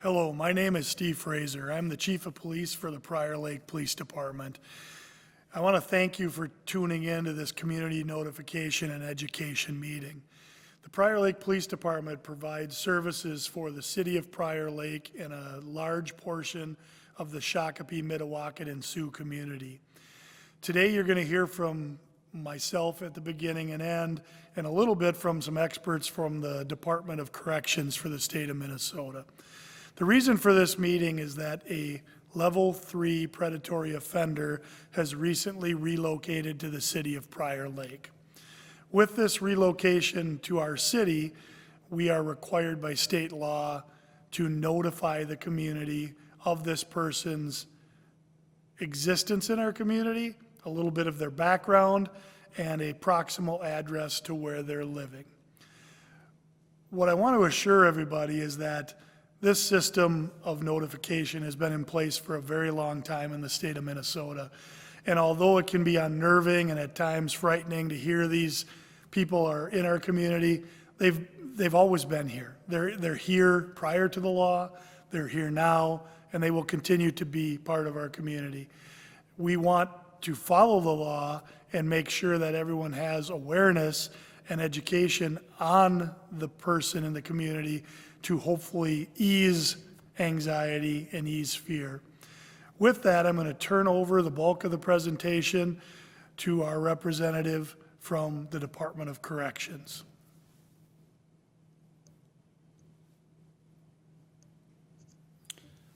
Hello, my name is Steve Fraser. I'm the Chief of Police for the Prior Lake Police Department. I want to thank you for tuning in to this community notification and education meeting. The Prior Lake Police Department provides services for the city of Prior Lake and a large portion of the Shakopee, Mdewakanton, and Sioux community. Today you're going to hear from myself at the beginning and end, and a little bit from some experts from the Department of Corrections for the state of Minnesota. The reason for this meeting is that a level 3 predatory offender has recently relocated to the city of Prior Lake. With this relocation to our city, we are required by state law to notify the community of this person's existence in our community, a little bit of their background, and a proximal address to where they're living. What I want to assure everybody is that this system of notification has been in place for a very long time in the state of Minnesota. And although it can be unnerving and at times frightening to hear these people are in our community, they've always been here. They're here prior to the law, they're here now, and they will continue to be part of our community. We want to follow the law and make sure that everyone has awareness and education on the person in the community to hopefully ease anxiety and ease fear. With that, I'm going to turn over the bulk of the presentation to our representative from the Department of Corrections.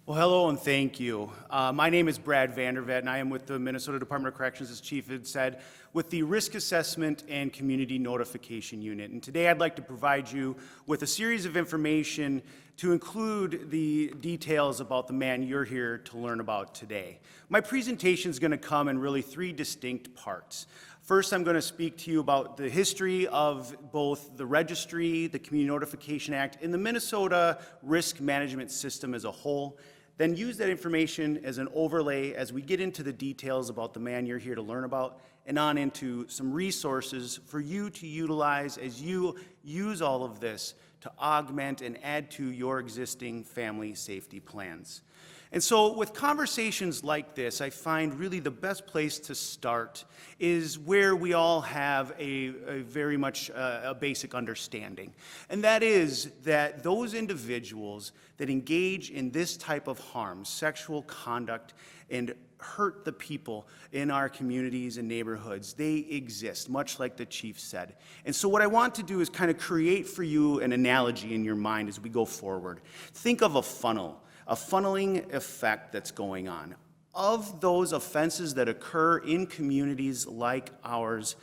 Well, hello and thank you. My name is Brad Vandervet, and I am with the Minnesota Department of Corrections, as Chief had said, with the Risk Assessment and Community Notification Unit. And today I'd like to provide you with a series of information to include the details about the man you're here to learn about today. My presentation is going to come in really 3 distinct parts. First, I'm going to speak to you about the history of both the registry, the Community Notification Act, and the Minnesota risk management system as a whole. Then use that information as an overlay as we get into the details about the man you're here to learn about and on into some resources for you to utilize as you use all of this to augment and add to your existing family safety plans. And so with conversations like this, I find really the best place to start is where we all have a very much a basic understanding. And that is that those individuals that engage in this type of harm, sexual conduct, and hurt the people in our communities and neighborhoods, they exist, much like the chief said. And so what I want to do is kind of create for you an analogy in your mind as we go forward. Think of a funnel. A funneling effect that's going on. Of those offenses that occur in communities like ours,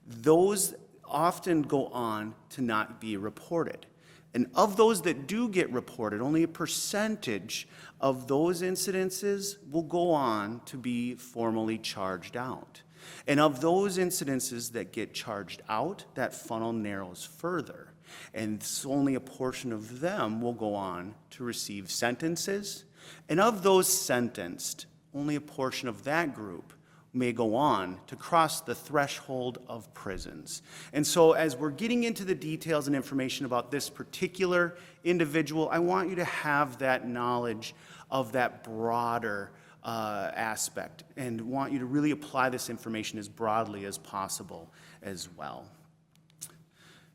those often go on to not be reported. And of those that do get reported, only a percentage of those incidences will go on to be formally charged out. And of those incidences that get charged out, that funnel narrows further. And only a portion of them will go on to receive sentences. And of those sentenced, only a portion of that group may go on to cross the threshold of prisons. And so as we're getting into the details and information about this particular individual, I want you to have that knowledge of that broader aspect and want you to really apply this information as broadly as possible as well.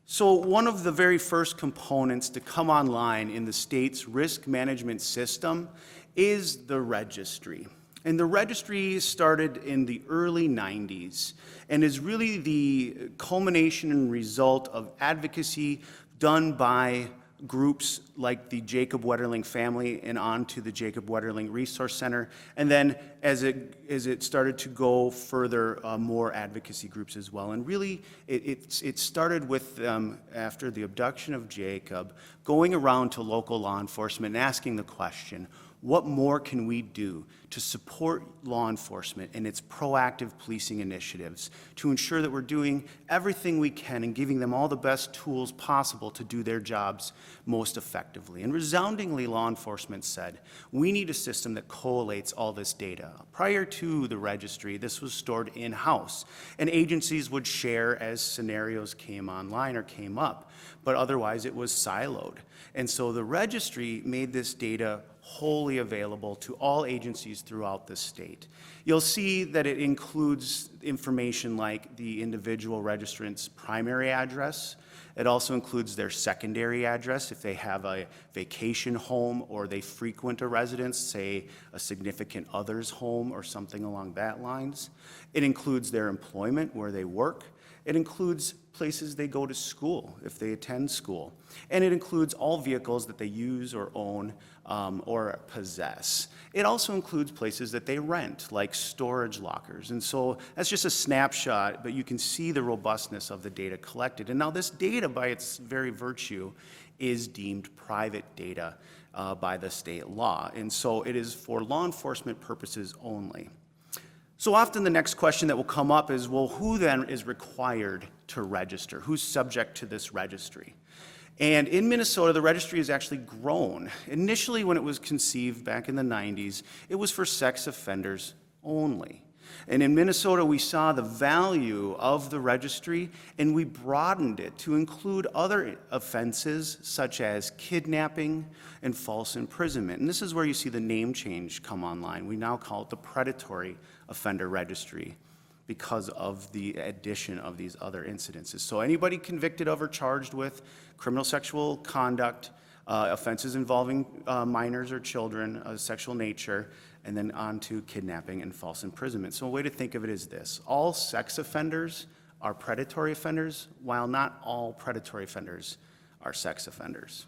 So one of the very first components to come online in the state's risk management system is the registry. And the registry started in the early 90s and is really the culmination and result of advocacy done by groups like the Jacob Wetterling family and on to the Jacob Wetterling Resource Center. And then as it started to go further, more advocacy groups as well. And really, it started with them after the abduction of Jacob, going around to local law enforcement and asking the question, what more can we do to support law enforcement and its proactive policing initiatives to ensure that we're doing everything we can and giving them all the best tools possible to do their jobs most effectively? And resoundingly, law enforcement said, we need a system that collates all this data. Prior to the registry, this was stored in-house, and agencies would share as scenarios came online or came up, but otherwise it was siloed. And so the registry made this data wholly available to all agencies throughout the state. You'll see that it includes information like the individual registrant's primary address. It also includes their secondary address if they have a vacation home or they frequent a residence, say a significant other's home or something along that lines. It includes their employment, where they work. It includes places they go to school, if they attend school. And it includes all vehicles that they use or own or possess. It also includes places that they rent, like storage lockers. And so that's just a snapshot, but you can see the robustness of the data collected. And now this data, by its very virtue, is deemed private data by the state law. And so it is for law enforcement purposes only. So often the next question that will come up is, well, who then is required to register? Who's subject to this registry? And in Minnesota, the registry has actually grown. Initially, when it was conceived back in the 90s, it was for sex offenders only. And in Minnesota, we saw the value of the registry, and we broadened it to include other offenses such as kidnapping and false imprisonment. And this is where you see the name change come online. We now call it the Predatory Offender Registry because of the addition of these other incidences. So anybody convicted of or charged with criminal sexual conduct, offenses involving minors or children of sexual nature, and then on to kidnapping and false imprisonment. So a way to think of it is this: all sex offenders are predatory offenders, while not all predatory offenders are sex offenders.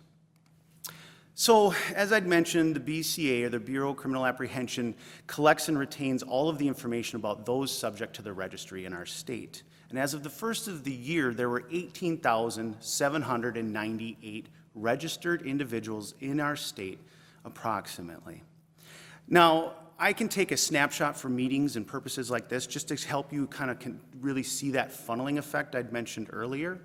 So, as I'd mentioned, the BCA, or the Bureau of Criminal Apprehension, collects and retains all of the information about those subject to the registry in our state. And as of the first of the year, there were 18,798 registered individuals in our state, approximately. Now, I can take a snapshot for meetings and purposes like this just to help you kind of really see that funneling effect I'd mentioned earlier.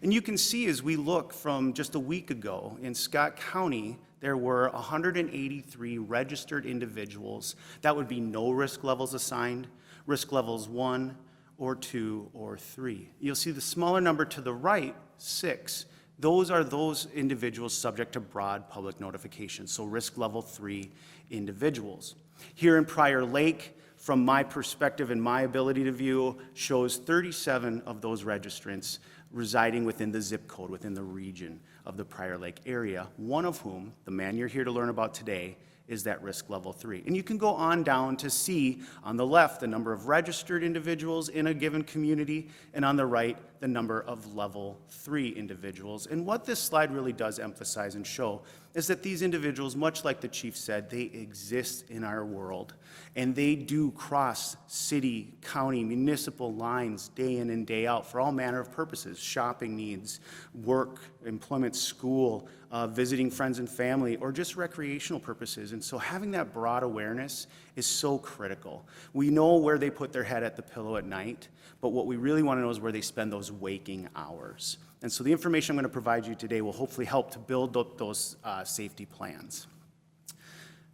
And you can see as we look from just a week ago, in Scott County, there were 183 registered individuals. That would be no risk levels assigned, risk levels 1 or 2 or 3. You'll see the smaller number to the right, 6. Those are those individuals subject to broad public notification, so risk level 3 individuals. Here in Prior Lake, from my perspective and my ability to view, shows 37 of those registrants residing within the zip code, within the region of the Prior Lake area, one of whom, the man you're here to learn about today, is that risk level 3. And you can go on down to see on the left the number of registered individuals in a given community, and on the right the number of level 3 individuals. And what this slide really does emphasize and show is that these individuals, much like the chief said, they exist in our world, and they do cross city, county, municipal lines day in and day out for all manner of purposes: shopping needs, work, employment, school, visiting friends and family, or just recreational purposes. And so having that broad awareness is so critical. We know where they put their head at the pillow at night, but what we really want to know is where they spend those waking hours. And so the information I'm going to provide you today will hopefully help to build up those safety plans.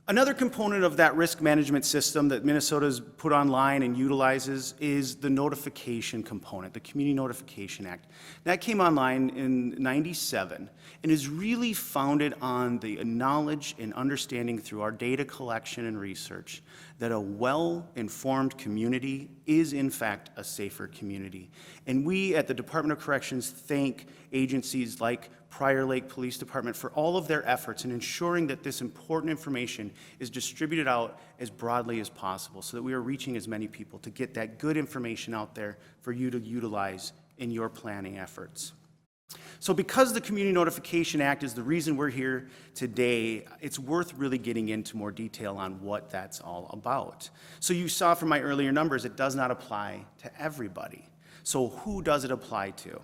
Another component of that risk management system that Minnesota's put online and utilizes is the notification component, the Community Notification Act. That came online in '97 and is really founded on the knowledge and understanding through our data collection and research that a well-informed community is in fact a safer community. And we at the Department of Corrections thank agencies like Prior Lake Police Department for all of their efforts in ensuring that this important information is distributed out as broadly as possible so that we are reaching as many people to get that good information out there for you to utilize in your planning efforts. So because the Community Notification Act is the reason we're here today, it's worth really getting into more detail on what that's all about. So you saw from my earlier numbers, it does not apply to everybody. So who does it apply to?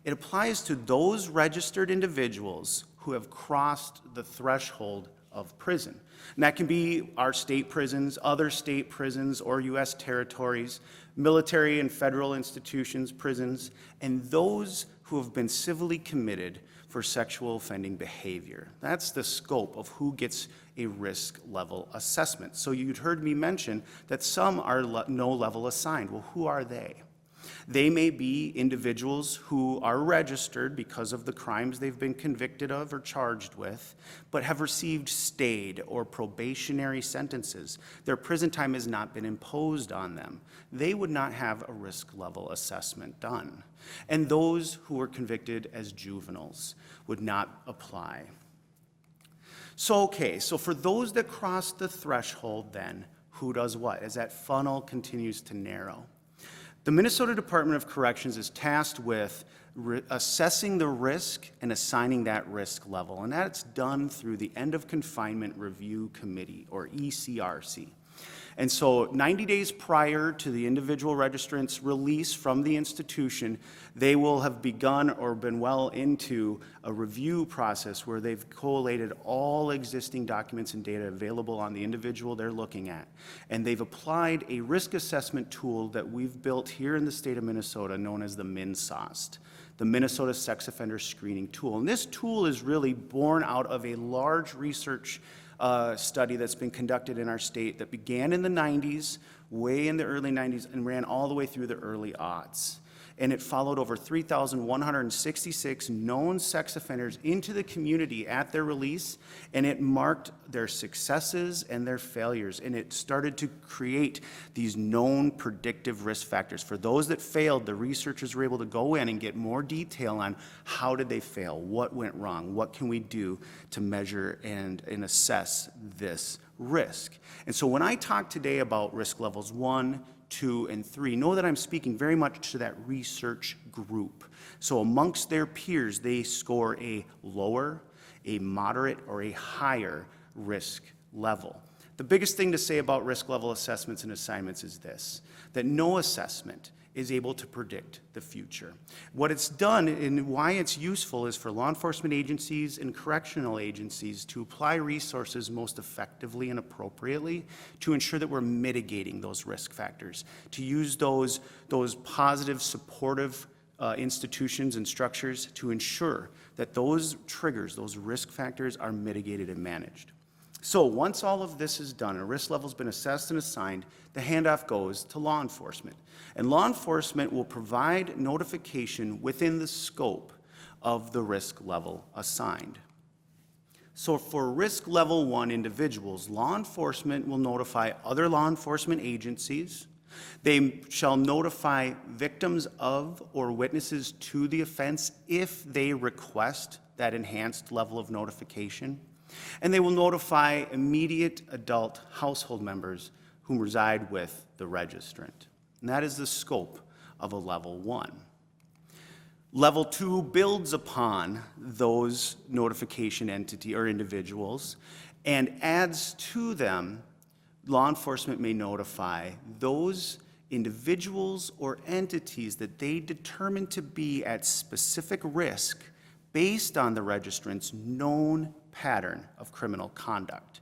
It applies to those registered individuals who have crossed the threshold of prison. And that can be our state prisons, other state prisons, or U.S. territories, military and federal institutions, prisons, and those who have been civilly committed for sexual offending behavior. That's the scope of who gets a risk level assessment. So you'd heard me mention that some are no level assigned. Well, who are they? They may be individuals who are registered because of the crimes they've been convicted of or charged with, but have received stayed or probationary sentences. Their prison time has not been imposed on them. They would not have a risk level assessment done. And those who were convicted as juveniles would not apply. So for those that cross the threshold then, who does what? As that funnel continues to narrow. The Minnesota Department of Corrections is tasked with assessing the risk and assigning that risk level, and that's done through the End of Confinement Review Committee, or ECRC. And so 90 days prior to the individual registrant's release from the institution, they will have begun or been well into a review process where they've collated all existing documents and data available on the individual they're looking at. And they've applied a risk assessment tool that we've built here in the state of Minnesota known as the MinSOST, the Minnesota Sex Offender Screening Tool. And this tool is really born out of a large research study that's been conducted in our state that began in the 90s, way in the early 90s, and ran all the way through the early aughts. And it followed over 3,166 known sex offenders into the community at their release, and it marked their successes and their failures, and it started to create these known predictive risk factors. For those that failed, the researchers were able to go in and get more detail on how did they fail, what went wrong, what can we do to measure and assess this risk. And so when I talk today about risk levels 1, 2, and 3, know that I'm speaking very much to that research group. So amongst their peers, they score a lower, a moderate, or a higher risk level. The biggest thing to say about risk level assessments and assignments is this, that no assessment is able to predict the future. What it's done and why it's useful is for law enforcement agencies and correctional agencies to apply resources most effectively and appropriately to ensure that we're mitigating those risk factors, to use those positive, supportive institutions and structures to ensure that those triggers, those risk factors are mitigated and managed. So once all of this is done and a risk level's been assessed and assigned, the handoff goes to law enforcement. And law enforcement will provide notification within the scope of the risk level assigned. So for risk level 1 individuals, law enforcement will notify other law enforcement agencies. They shall notify victims of or witnesses to the offense if they request that enhanced level of notification. And they will notify immediate adult household members who reside with the registrant. And that is the scope of a level 1. Level 2 builds upon those notification entity or individuals and adds to them. Law enforcement may notify those individuals or entities that they determine to be at specific risk based on the registrant's known pattern of criminal conduct.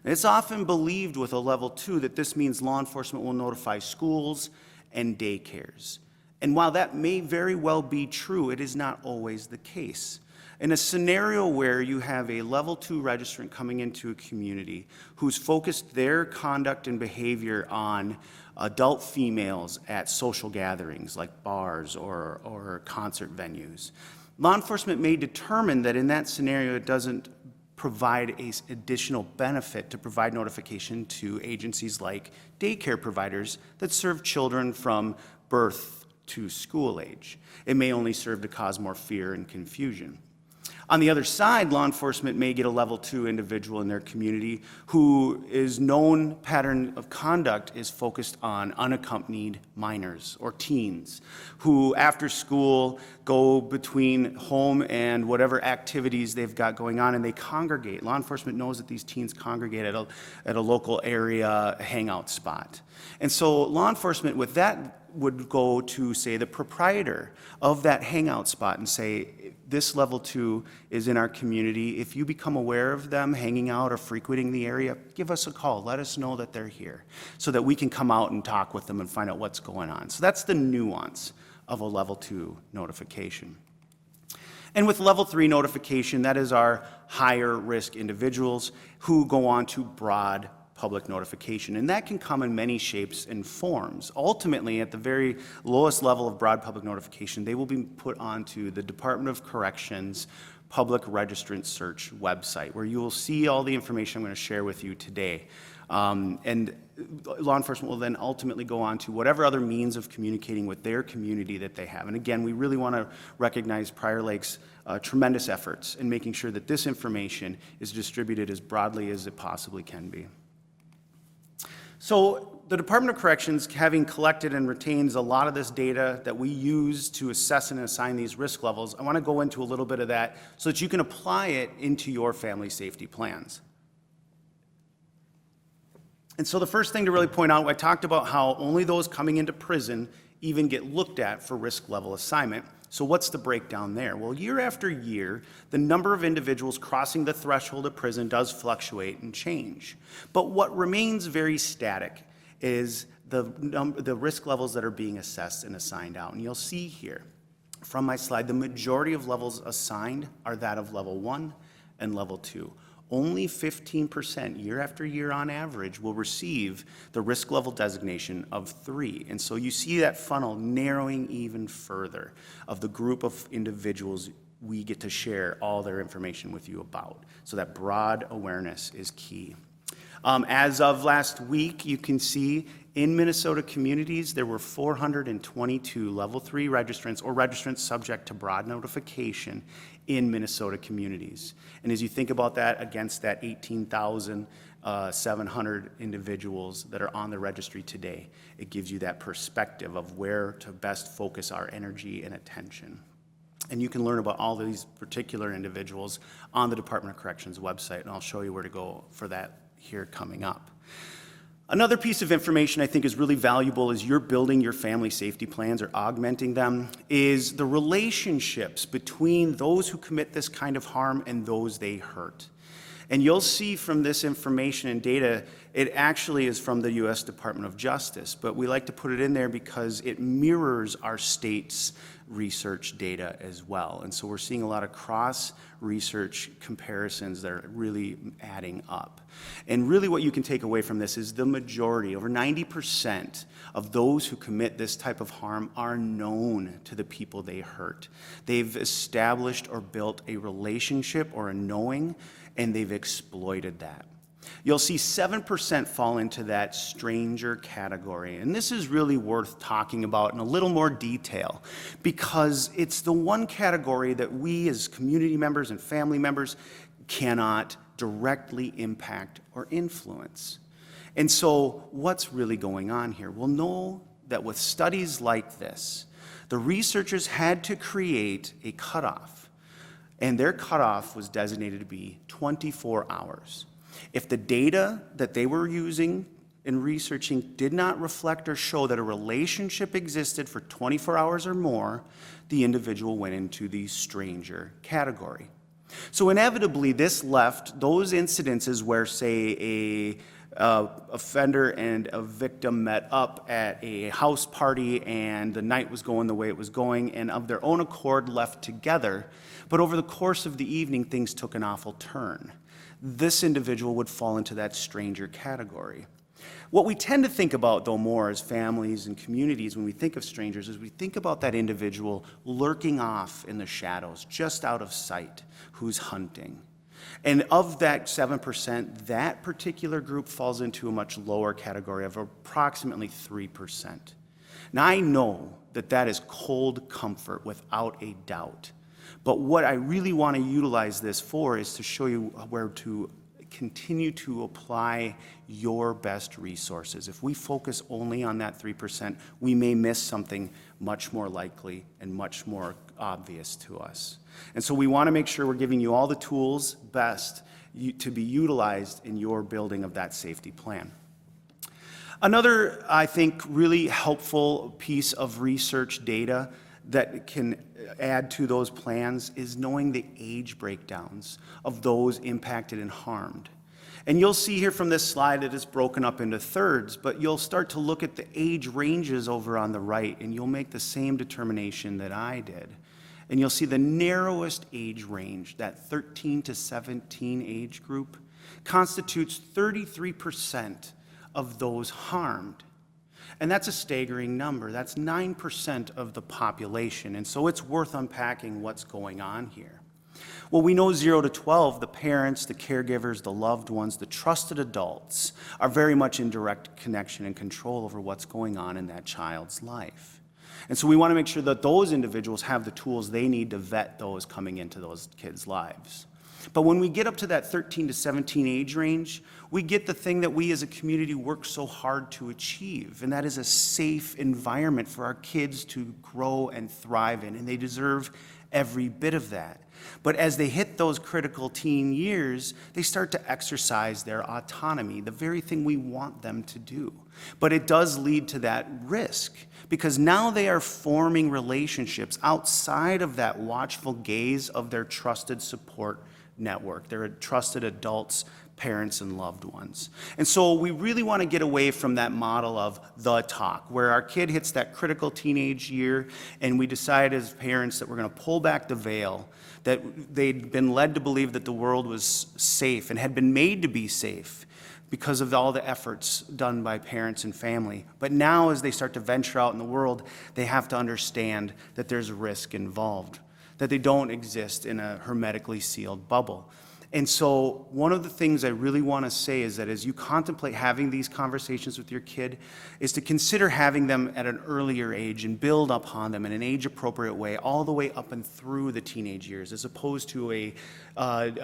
And it's often believed with a level 2 that this means law enforcement will notify schools and daycares. And while that may very well be true, it is not always the case. In a scenario where you have a level 2 registrant coming into a community who's focused their conduct and behavior on adult females at social gatherings like bars or concert venues, law enforcement may determine that in that scenario it doesn't provide an additional benefit to provide notification to agencies like daycare providers that serve children from birth to school age. It may only serve to cause more fear and confusion. On the other side, law enforcement may get a level 2 individual in their community whose known pattern of conduct is focused on unaccompanied minors or teens who after school go between home and whatever activities they've got going on and they congregate. Law enforcement knows that these teens congregate at a local area hangout spot. And so law enforcement with that would go to, say, the proprietor of that hangout spot and say, this level 2 is in our community. If you become aware of them hanging out or frequenting the area, give us a call. Let us know that they're here so that we can come out and talk with them and find out what's going on. So that's the nuance of a level 2 notification. And with level 3 notification, that is our higher risk individuals who go on to broad public notification. And that can come in many shapes and forms. Ultimately, at the very lowest level of broad public notification, they will be put onto the Department of Corrections public registrant search website, where you will see all the information I'm going to share with you today. And law enforcement will then ultimately go on to whatever other means of communicating with their community that they have. And again, we really want to recognize Prior Lake's tremendous efforts in making sure that this information is distributed as broadly as it possibly can be. So the Department of Corrections, having collected and retains a lot of this data that we use to assess and assign these risk levels, I want to go into a little bit of that so that you can apply it into your family safety plans. And so the first thing to really point out, I talked about how only those coming into prison even get looked at for risk level assignment. So what's the breakdown there? Well, year after year, the number of individuals crossing the threshold of prison does fluctuate and change. But what remains very static is the risk levels that are being assessed and assigned out. And you'll see here from my slide, the majority of levels assigned are that of level 1 and level 2. Only 15% year after year on average will receive the risk level designation of 3. And so you see that funnel narrowing even further of the group of individuals we get to share all their information with you about. So that broad awareness is key. As of last week, you can see in Minnesota communities, there were 422 level 3 registrants or registrants subject to broad notification in Minnesota communities. And as you think about that against that 18,700 individuals that are on the registry today, it gives you that perspective of where to best focus our energy and attention. And you can learn about all these particular individuals on the Department of Corrections website, and I'll show you where to go for that here coming up. Another piece of information I think is really valuable as you're building your family safety plans or augmenting them is the relationships between those who commit this kind of harm and those they hurt. And you'll see from this information and data, it actually is from the U.S. Department of Justice, but we like to put it in there because it mirrors our state's research data as well. And so we're seeing a lot of cross-research comparisons that are really adding up. And really what you can take away from this is the majority, over 90% of those who commit this type of harm are known to the people they hurt. They've established or built a relationship or a knowing, and they've exploited that. You'll see 7% fall into that stranger category. And this is really worth talking about in a little more detail because it's the one category that we as community members and family members cannot directly impact or influence. And so what's really going on here? We'll know that with studies like this, the researchers had to create a cutoff, and their cutoff was designated to be 24 hours. If the data that they were using in researching did not reflect or show that a relationship existed for 24 hours or more, the individual went into the stranger category. So inevitably, this left those incidences where, say, a offender and a victim met up at a house party and the night was going the way it was going and of their own accord left together, but over the course of the evening, things took an awful turn. This individual would fall into that stranger category. What we tend to think about, though, more as families and communities when we think of strangers is we think about that individual lurking off in the shadows, just out of sight, who's hunting. And of that 7%, that particular group falls into a much lower category of approximately 3%. Now, I know that that is cold comfort without a doubt. But what I really want to utilize this for is to show you where to continue to apply your best resources. If we focus only on that 3%, we may miss something much more likely and much more obvious to us. And so we want to make sure we're giving you all the tools best to be utilized in your building of that safety plan. Another, I think, really helpful piece of research data that can add to those plans is knowing the age breakdowns of those impacted and harmed. And you'll see here from this slide that it's broken up into thirds, but you'll start to look at the age ranges over on the right, and you'll make the same determination that I did. And you'll see the narrowest age range, that 13 to 17 age group, constitutes 33% of those harmed. And that's a staggering number. That's 9% of the population. And so it's worth unpacking what's going on here. Well, we know 0 to 12, the parents, the caregivers, the loved ones, the trusted adults are very much in direct connection and control over what's going on in that child's life. And so we want to make sure that those individuals have the tools they need to vet those coming into those kids' lives. But when we get up to that 13 to 17 age range, we get the thing that we as a community work so hard to achieve, and that is a safe environment for our kids to grow and thrive in, and they deserve every bit of that. But as they hit those critical teen years, they start to exercise their autonomy, the very thing we want them to do. But it does lead to that risk, because now they are forming relationships outside of that watchful gaze of their trusted support network, their trusted adults, parents, and loved ones. And so we really want to get away from that model of the talk, where our kid hits that critical teenage year and we decide as parents that we're going to pull back the veil, that they'd been led to believe that the world was safe and had been made to be safe because of all the efforts done by parents and family. But now as they start to venture out in the world, they have to understand that there's risk involved, that they don't exist in a hermetically sealed bubble. And so one of the things I really want to say is that as you contemplate having these conversations with your kid, is to consider having them at an earlier age and build upon them in an age-appropriate way all the way up and through the teenage years, as opposed to a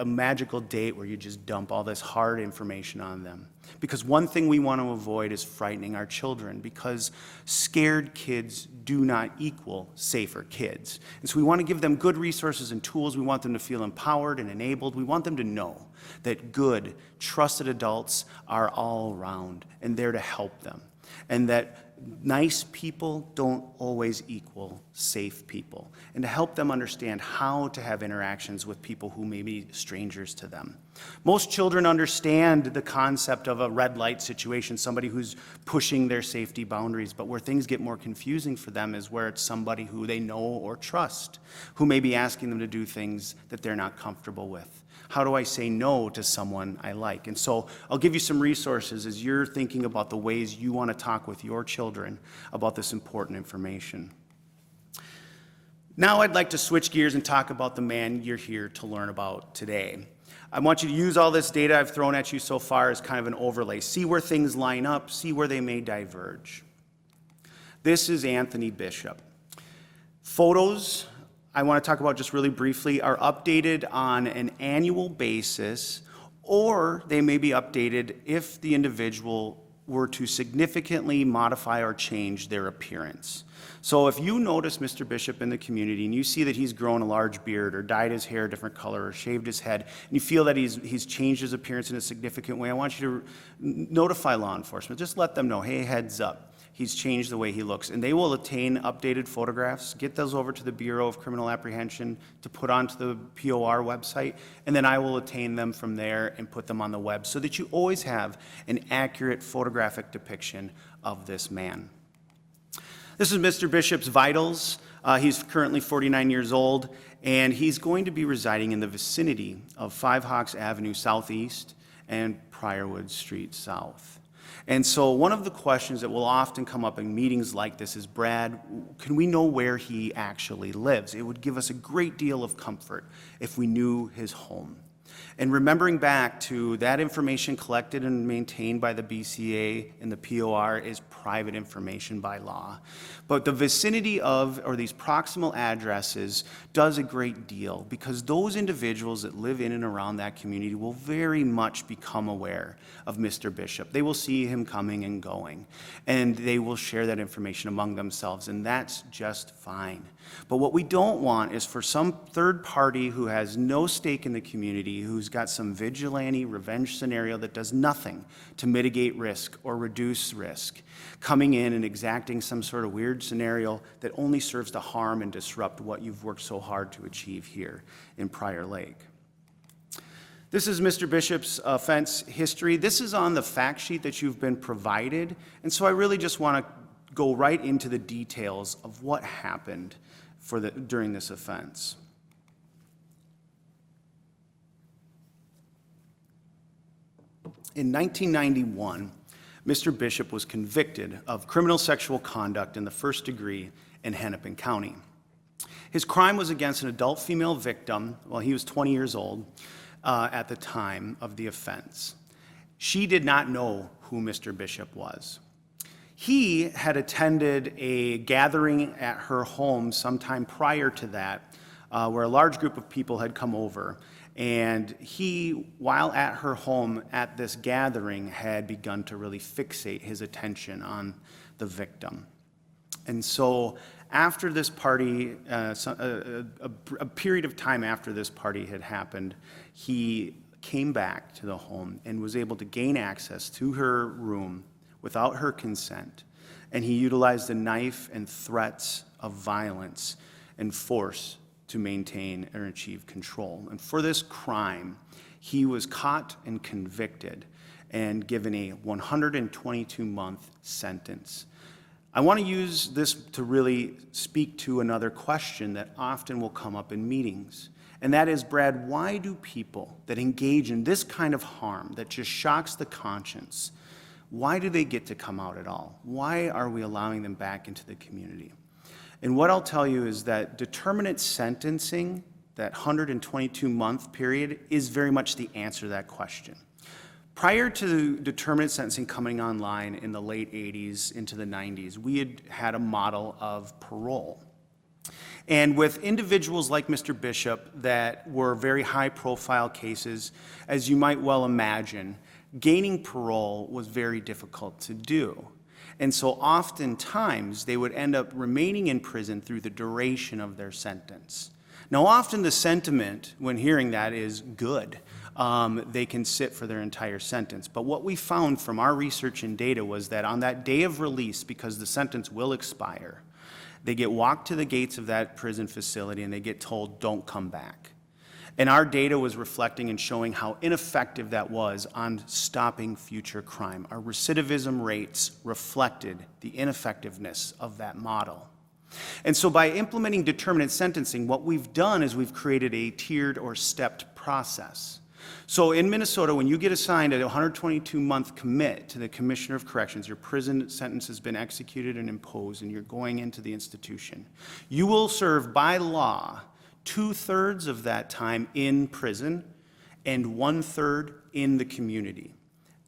magical date where you just dump all this hard information on them. Because one thing we want to avoid is frightening our children, because scared kids do not equal safer kids. And so we want to give them good resources and tools. We want them to feel empowered and enabled. We want them to know that good, trusted adults are all around and there to help them. And that nice people don't always equal safe people. And to help them understand how to have interactions with people who may be strangers to them. Most children understand the concept of a red light situation, somebody who's pushing their safety boundaries, but where things get more confusing for them is where it's somebody who they know or trust, who may be asking them to do things that they're not comfortable with. How do I say no to someone I like? And so I'll give you some resources as you're thinking about the ways you want to talk with your children about this important information. Now I'd like to switch gears and talk about the man you're here to learn about today. I want you to use all this data I've thrown at you so far as kind of an overlay. See where things line up, see where they may diverge. This is Anthony Bishop. Photos, I want to talk about just really briefly, are updated on an annual basis, or they may be updated if the individual were to significantly modify or change their appearance. So if you notice Mr. Bishop in the community and you see that he's grown a large beard or dyed his hair a different color or shaved his head, and you feel that he's changed his appearance in a significant way, I want you to notify law enforcement. Just let them know, hey, heads up. He's changed the way he looks. And they will obtain updated photographs, get those over to the Bureau of Criminal Apprehension to put onto the POR website, and then I will obtain them from there and put them on the web so that you always have an accurate photographic depiction of this man. This is Mr. Bishop's vitals. He's currently 49 years old, and he's going to be residing in the vicinity of 5 Hawks Avenue Southeast and Briarwood Street South. And so one of the questions that will often come up in meetings like this is, Brad, can we know where he actually lives? It would give us a great deal of comfort if we knew his home. And remembering back to that information collected and maintained by the BCA and the POR is private information by law. But the vicinity of, or these proximal addresses, does a great deal, because those individuals that live in and around that community will very much become aware of Mr. Bishop. They will see him coming and going, and they will share that information among themselves, and that's just fine. But what we don't want is for some third party who has no stake in the community, who's got some vigilante revenge scenario that does nothing to mitigate risk or reduce risk, coming in and exacting some sort of weird scenario that only serves to harm and disrupt what you've worked so hard to achieve here in Prior Lake. This is Mr. Bishop's offense history. This is on the fact sheet that you've been provided, and so I really just want to go right into the details of what happened during this offense. In 1991, Mr. Bishop was convicted of criminal sexual conduct in the first degree in Hennepin County. His crime was against an adult female victim. Well, he was 20 years old at the time of the offense. She did not know who Mr. Bishop was. He had attended a gathering at her home sometime prior to that, where a large group of people had come over. And he, while at her home at this gathering, had begun to really fixate his attention on the victim. And so after this party, a period of time after this party had happened, he came back to the home and was able to gain access to her room without her consent. And he utilized a knife and threats of violence and force to maintain or achieve control. And for this crime, he was caught and convicted and given a 122-month sentence. I want to use this to really speak to another question that often will come up in meetings. And that is, Brad, why do people that engage in this kind of harm that just shocks the conscience, why do they get to come out at all? Why are we allowing them back into the community? And what I'll tell you is that determinate sentencing, that 122-month period, is very much the answer to that question. Prior to determinate sentencing coming online in the late 80s into the 90s, we had had a model of parole. And with individuals like Mr. Bishop that were very high-profile cases, as you might well imagine, gaining parole was very difficult to do. And so oftentimes, they would end up remaining in prison through the duration of their sentence. Now, often the sentiment when hearing that is good. They can sit for their entire sentence. But what we found from our research and data was that on that day of release, because the sentence will expire, they get walked to the gates of that prison facility and they get told, don't come back. And our data was reflecting and showing how ineffective that was on stopping future crime. Our recidivism rates reflected the ineffectiveness of that model. And so by implementing determinate sentencing, what we've done is we've created a tiered or stepped process. So in Minnesota, when you get assigned a 122-month commit to the Commissioner of Corrections, your prison sentence has been executed and imposed, and you're going into the institution, you will serve by law 2/3 of that time in prison and 1/3 in the community.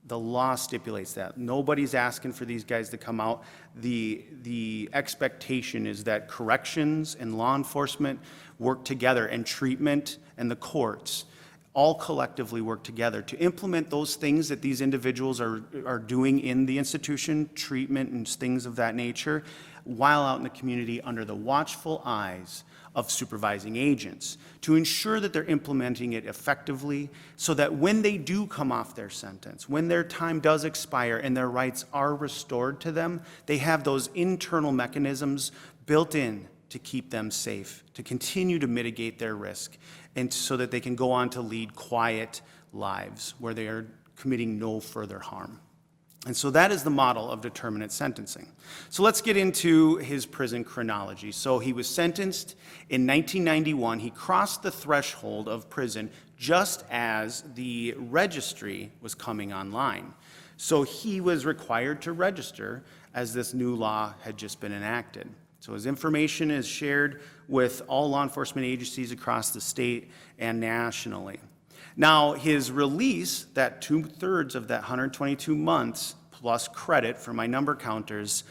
The law stipulates that. Nobody's asking for these guys to come out. The expectation is that corrections and law enforcement work together, and treatment and the courts all collectively work together to implement those things that these individuals are doing in the institution, treatment and things of that nature, while out in the community under the watchful eyes of supervising agents to ensure that they're implementing it effectively so that when they do come off their sentence, when their time does expire and their rights are restored to them, they have those internal mechanisms built in to keep them safe, to continue to mitigate their risk, and so that they can go on to lead quiet lives where they are committing no further harm. And so that is the model of determinate sentencing. So let's get into his prison chronology. So he was sentenced in 1991. He crossed the threshold of prison just as the registry was coming online. So he was required to register as this new law had just been enacted. So his information is shared with all law enforcement agencies across the state and nationally. Now, his release, that 2/3 of that 122 months plus credit for my number counters,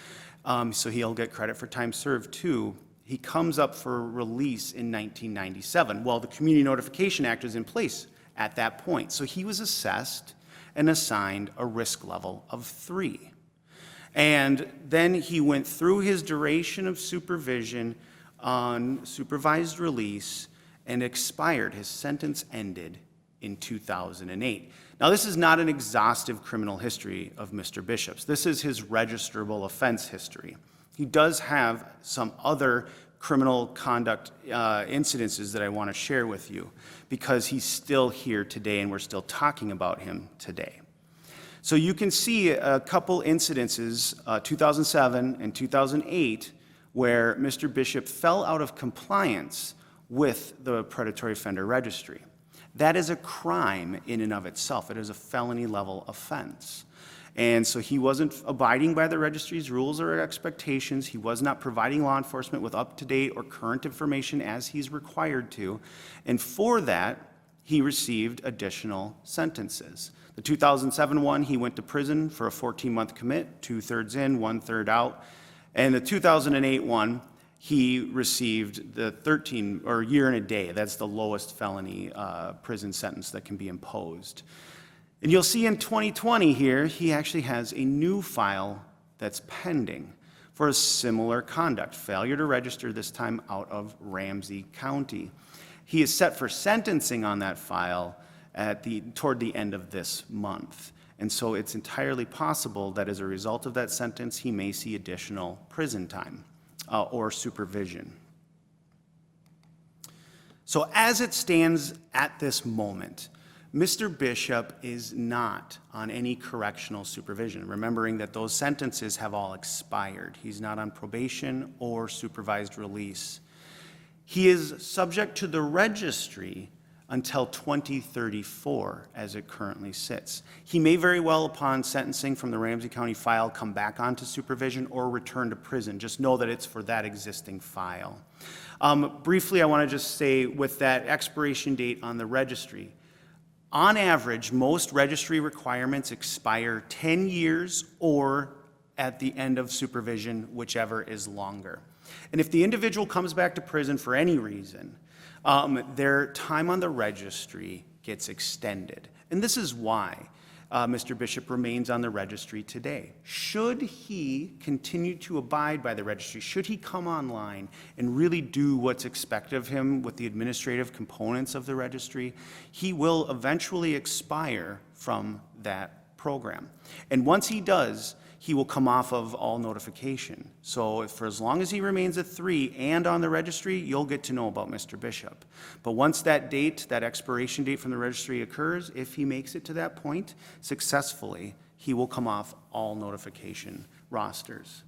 so he'll get credit for time served too, he comes up for release in 1997. Well, the Community Notification Act was in place at that point. So he was assessed and assigned a risk level of 3. And then he went through his duration of supervision on supervised release and expired. His sentence ended in 2008. Now, this is not an exhaustive criminal history of Mr. Bishop's. This is his registrable offense history. He does have some other criminal conduct incidences that I want to share with you because he's still here today and we're still talking about him today. So you can see a couple incidences, 2007 and 2008, where Mr. Bishop fell out of compliance with the Predatory Offender Registry. that is a crime in and of itself. It is a felony level offense. And so he wasn't abiding by the registry's rules or expectations. He was not providing law enforcement with up-to-date or current information as he's required to. And for that, he received additional sentences. The 2007 one, he went to prison for a 14-month commit, 2/3 in, 1/3 out. And the 2008 one, he received the 13 or year and a day. That's the lowest felony prison sentence that can be imposed. And you'll see in 2020 here, he actually has a new file that's pending for a similar conduct, failure to register, this time out of Ramsey County. He is set for sentencing on that file toward the end of this month. And so it's entirely possible that as a result of that sentence, he may see additional prison time or supervision. So as it stands at this moment, Mr. Bishop is not on any correctional supervision, remembering that those sentences have all expired. He's not on probation or supervised release. He is subject to the registry until 2034 as it currently sits. He may very well, upon sentencing from the Ramsey County file, come back onto supervision or return to prison. Just know that it's for that existing file. Briefly, I want to just say with that expiration date on the registry, on average, most registry requirements expire 10 years or at the end of supervision, whichever is longer. And if the individual comes back to prison for any reason, their time on the registry gets extended. And this is why Mr. Bishop remains on the registry today. Should he continue to abide by the registry, should he come online and really do what's expected of him with the administrative components of the registry, he will eventually expire from that program. And once he does, he will come off of all notification. So for as long as he remains at 3 and on the registry, you'll get to know about Mr. Bishop. But once that date, that expiration date from the registry occurs, if he makes it to that point successfully, he will come off all notification rosters.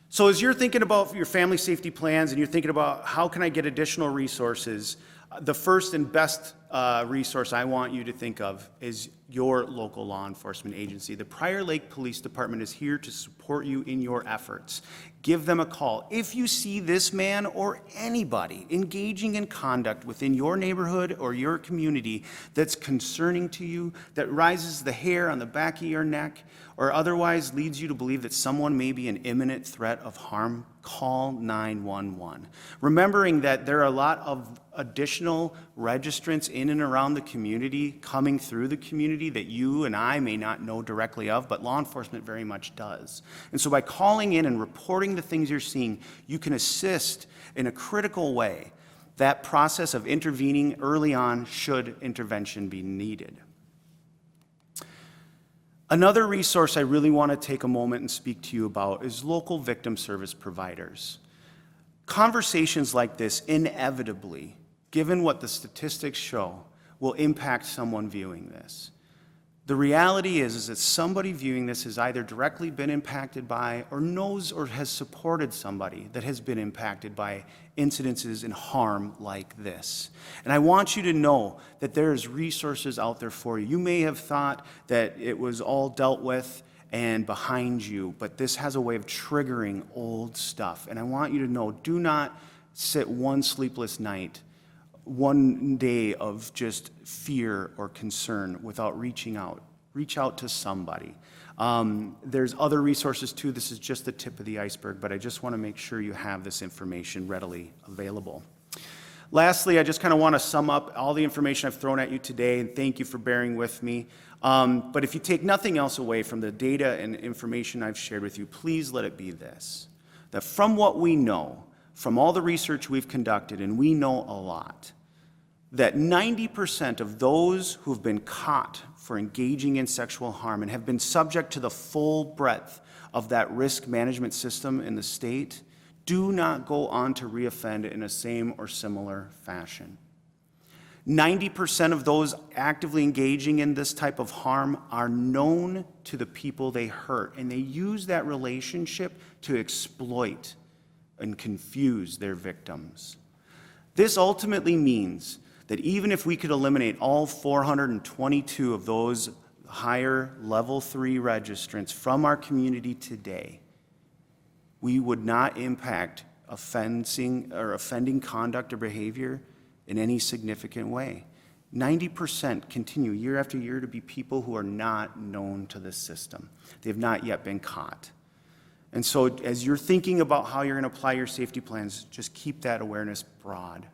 So as you're thinking about your family safety plans and you're thinking about how can I get additional resources, the first and best resource I want you to think of is your local law enforcement agency. The Prior Lake Police Department is here to support you in your efforts. Give them a call. If you see this man or anybody engaging in conduct within your neighborhood or your community that's concerning to you, that rises the hair on the back of your neck, or otherwise leads you to believe that someone may be an imminent threat of harm, call 911. Remembering that there are a lot of additional registrants in and around the community, coming through the community that you and I may not know directly of, but law enforcement very much does. And so by calling in and reporting the things you're seeing, you can assist in a critical way that process of intervening early on should intervention be needed. Another resource I really want to take a moment and speak to you about is local victim service providers. Conversations like this inevitably, given what the statistics show, will impact someone viewing this. The reality is that somebody viewing this has either directly been impacted by or knows or has supported somebody that has been impacted by incidences and harm like this. And I want you to know that there's resources out there for you. You may have thought that it was all dealt with and behind you, but this has a way of triggering old stuff. And I want you to know, do not sit one sleepless night, one day of just fear or concern without reaching out. Reach out to somebody. There's other resources too. This is just the tip of the iceberg, but I just want to make sure you have this information readily available. Lastly, I just kind of want to sum up all the information I've thrown at you today, and thank you for bearing with me. But if you take nothing else away from the data and information I've shared with you, please let it be this, that from what we know, from all the research we've conducted, and we know a lot, that 90% of those who've been caught for engaging in sexual harm and have been subject to the full breadth of that risk management system in the state do not go on to reoffend in a same or similar fashion. 90% of those actively engaging in this type of harm are known to the people they hurt, and they use that relationship to exploit and confuse their victims. This ultimately means that even if we could eliminate all 422 of those higher level 3 registrants from our community today, we would not impact offending conduct or behavior in any significant way. 90% continue year after year to be people who are not known to the system. They have not yet been caught. And so as you're thinking about how you're going to apply your safety plans, just keep that awareness broad.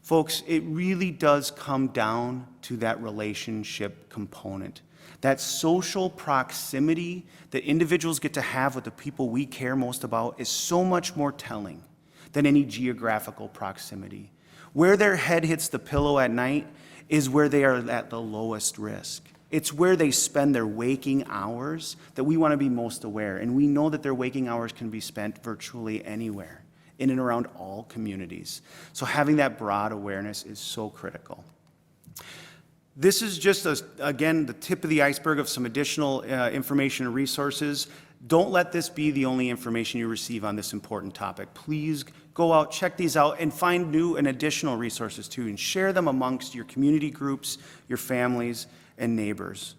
Folks, it really does come down to that relationship component. That social proximity that individuals get to have with the people we care most about is so much more telling than any geographical proximity. Where their head hits the pillow at night is where they are at the lowest risk. It's where they spend their waking hours that we want to be most aware. And we know that their waking hours can be spent virtually anywhere, in and around all communities. So having that broad awareness is so critical. This is just, again, the tip of the iceberg of some additional information and resources. Don't let this be the only information you receive on this important topic. Please go out, check these out, and find new and additional resources too, and share them amongst your community groups, your families, and neighbors.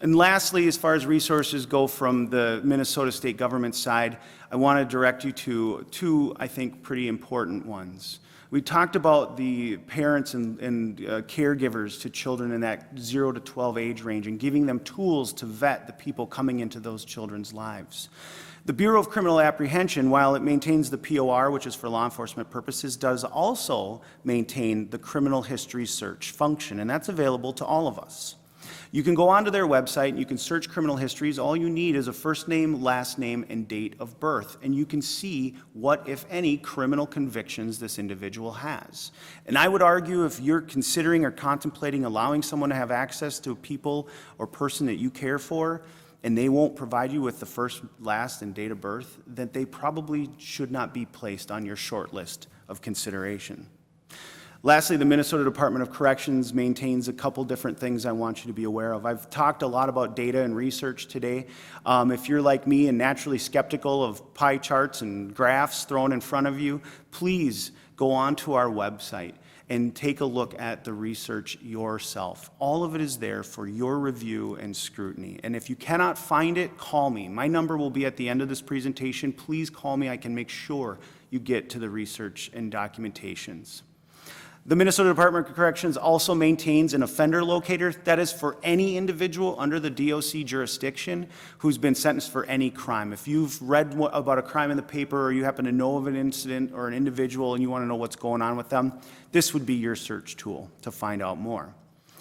And lastly, as far as resources go from the Minnesota state government side, I want to direct you to two, I think, pretty important ones. We talked about the parents and caregivers to children in that 0 to 12 age range and giving them tools to vet the people coming into those children's lives. The Bureau of Criminal Apprehension, while it maintains the POR, which is for law enforcement purposes, does also maintain the criminal history search function, and that's available to all of us. You can go onto their website and you can search criminal histories. All you need is a first name, last name, and date of birth, and you can see what, if any, criminal convictions this individual has. And I would argue if you're considering or contemplating allowing someone to have access to a people or person that you care for, and they won't provide you with the first, last, and date of birth, then they probably should not be placed on your short list of consideration. Lastly, the Minnesota Department of Corrections maintains a couple different things I want you to be aware of. I've talked a lot about data and research today. If you're like me and naturally skeptical of pie charts and graphs thrown in front of you, please go onto our website and take a look at the research yourself. All of it is there for your review and scrutiny. And if you cannot find it, call me. My number will be at the end of this presentation. Please call me. I can make sure you get to the research and documentations. The Minnesota Department of Corrections also maintains an offender locator that is for any individual under the DOC jurisdiction who's been sentenced for any crime. If you've read about a crime in the paper or you happen to know of an incident or an individual and you want to know what's going on with them, this would be your search tool to find out more.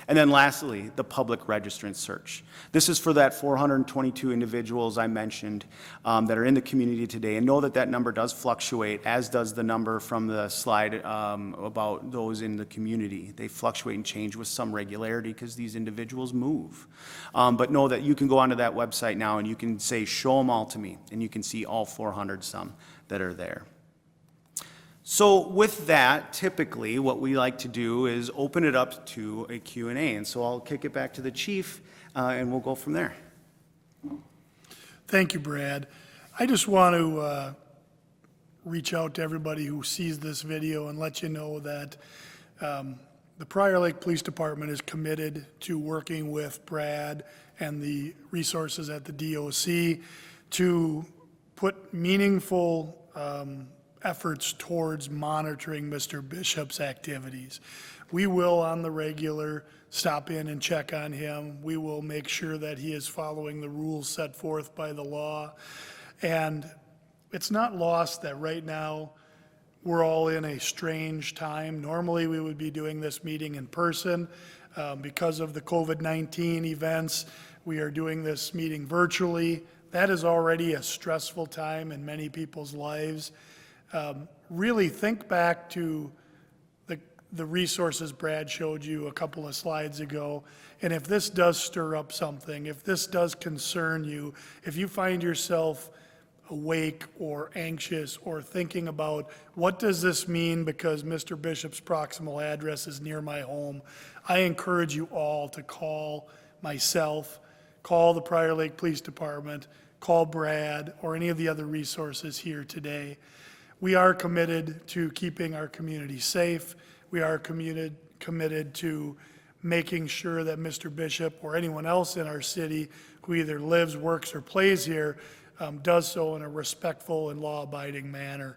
And then lastly, the public registrant search. This is for that 422 individuals I mentioned that are in the community today. And know that that number does fluctuate, as does the number from the slide about those in the community. They fluctuate and change with some regularity because these individuals move. But know that you can go onto that website now and you can say, show them all to me. And you can see all 400 some that are there. So with that, typically what we like to do is open it up to a Q&A. And so I'll kick it back to the chief and we'll go from there. Thank you, Brad. I just want to reach out to everybody who sees this video and let you know that the Prior Lake Police Department is committed to working with Brad and the resources at the DOC to put meaningful efforts towards monitoring Mr. Bishop's activities. We will, on the regular, stop in and check on him. We will make sure that he is following the rules set forth by the law. And it's not lost that right now we're all in a strange time. Normally we would be doing this meeting in person. Because of the COVID-19 events, we are doing this meeting virtually. That is already a stressful time in many people's lives. Really think back to the resources Brad showed you a couple of slides ago, and if this does stir up something, if this does concern you, if you find yourself awake or anxious or thinking about what does this mean because Mr. Bishop's proximal address is near my home, I encourage you all to call myself, call the Prior Lake Police Department, call Brad, or any of the other resources here today. We are committed to keeping our community safe. we are committed to making sure that Mr. Bishop or anyone else in our city who either lives, works, or plays here does so in a respectful and law-abiding manner.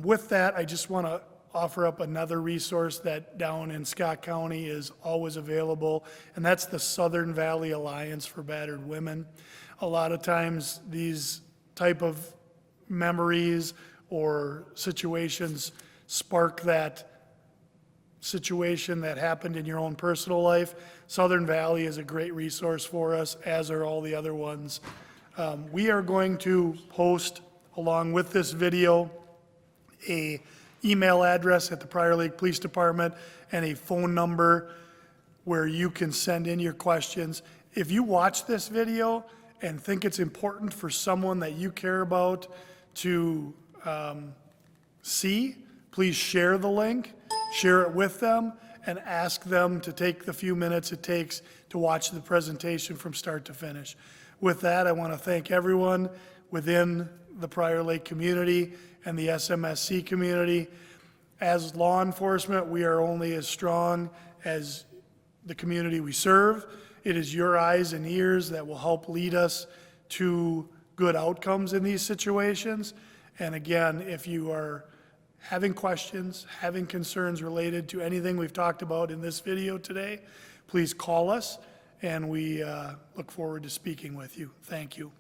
With that, I just want to offer up another resource that down in Scott County is always available, and that's the Southern Valley Alliance for Battered Women. A lot of times, these type of memories or situations spark that situation that happened in your own personal life. Southern Valley is a great resource for us, as are all the other ones. We are going to post, along with this video, a email address at the Prior Lake Police Department and a phone number where you can send in your questions. If you watch this video and think it's important for someone that you care about to see, please share the link, share it with them, and ask them to take the few minutes it takes to watch the presentation from start to finish. With that, I want to thank everyone within the Prior Lake community and the SMSC community. As law enforcement, we are only as strong as the community we serve. It is your eyes and ears that will help lead us to good outcomes in these situations. And again, if you are having questions, having concerns related to anything we've talked about in this video today, please call us, and we look forward to speaking with you. Thank you.